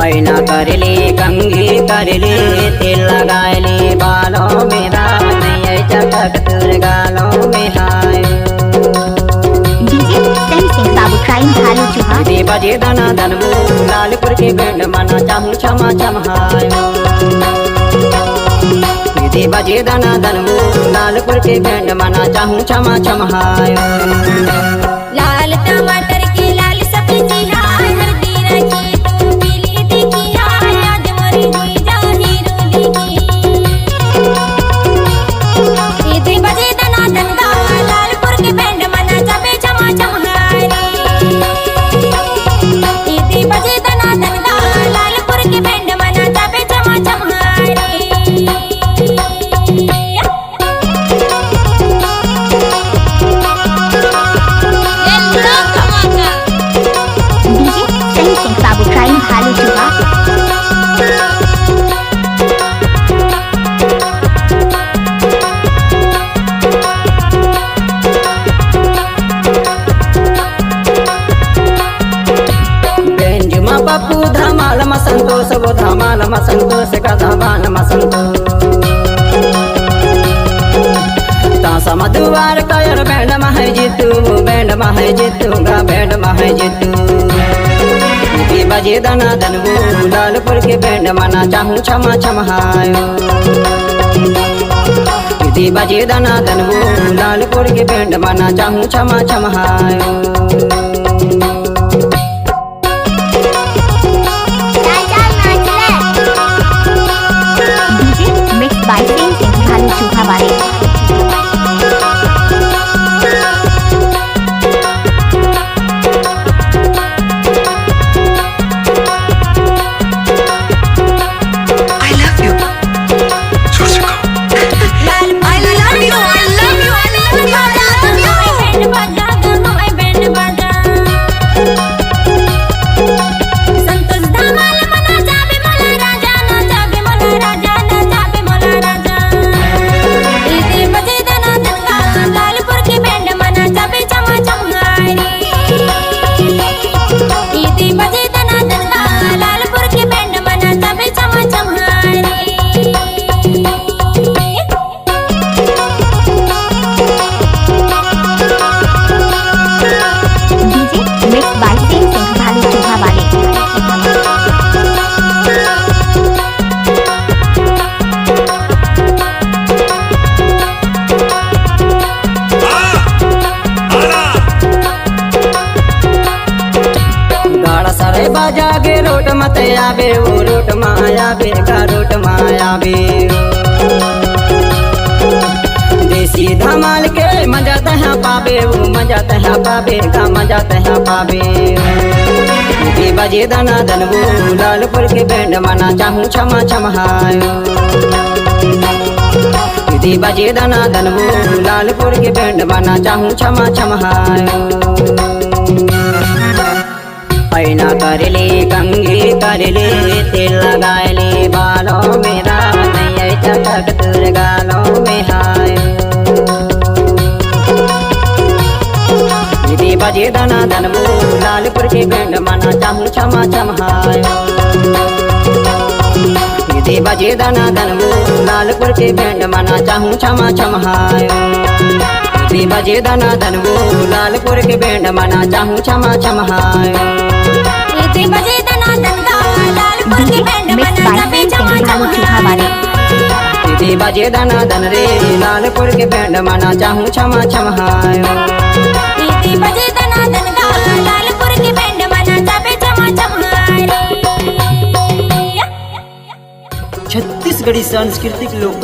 ऐना करली कंघी करली तेल लगायली बालों में राय चटक तुर गालों में हाय डीजे सनी सिंह बाबू क्राइम भालू चुहा दे बजे दना दनबू लालपुर के बैंड मना चाहूं क्षमा चमहाय दे बजे दना दनबू लालपुर के बैंड मना चाहूं क्षमा चमहाय लाल टमाटर की लाल सब्जी हाय हल्दी रखी तू पीली दिखी हाय आज मरी हुई जानी रो दिखी इतने बजे दना दनगा लालपुर के बैंड मना चाबे चमा चमहारी इतने बजे दना दनगा लालपुर के बैंड मना चाबे चमा चमहारी डीजे सनी सिंह बाबू क्राइम भालू चुहा बेंजुमा पप्पू धमाल मसंतोष वो धमाल मसंतोष का धमाल मसंतोष तासा मधुवार कयर बैंड मह जितू गा बैंड मह जितू दे बजे दना दनबू लालपुर के बैंड मना चाहूं क्षमा चमहायो दे बजे दना दनबू लालपुर के बैंड मना चाहूं क्षमा चमहायो डीजे मिक्स बाय सनी सिंह भालू चुहा वाले बाजा गे रोट मत आबे वो रोट माया बे का रोट माया बे देसी धमाल के मजा तहा पाबे वो मजा तहा पाबे का मजा तहा पाबे दे बजे दना दनबू लालपुर के बैंड मना चाहूं क्षमा चमहायो दे बजे दना दनबू लालपुर के बैंड मना चाहूं क्षमा चमहायो ऐना करली कंघी करली तेल लगायली बालों में राय चटक तुर गालों में हाय दे बजे दना दनबू लालपुर के बैंड मना चाहूं क्षमा चमहायो दे बजे दना दनबू लालपुर के बैंड मना चाहूं क्षमा चमहायो दे बजे दना दनबू लालपुर के बैंड मना चाहूं क्षमा चमहायो इतने बजे दना दनगा लालपुर के बैंड मना चाबे चमा चमहारी दे बजे दना दन रे लालपुर के बैंड मना चाहूं क्षमा चमहायो इतने बजे दना दनगा लालपुर के बैंड मना चाबे चमा चमहारी छत्तीसगढ़ी सांस्कृतिक लोक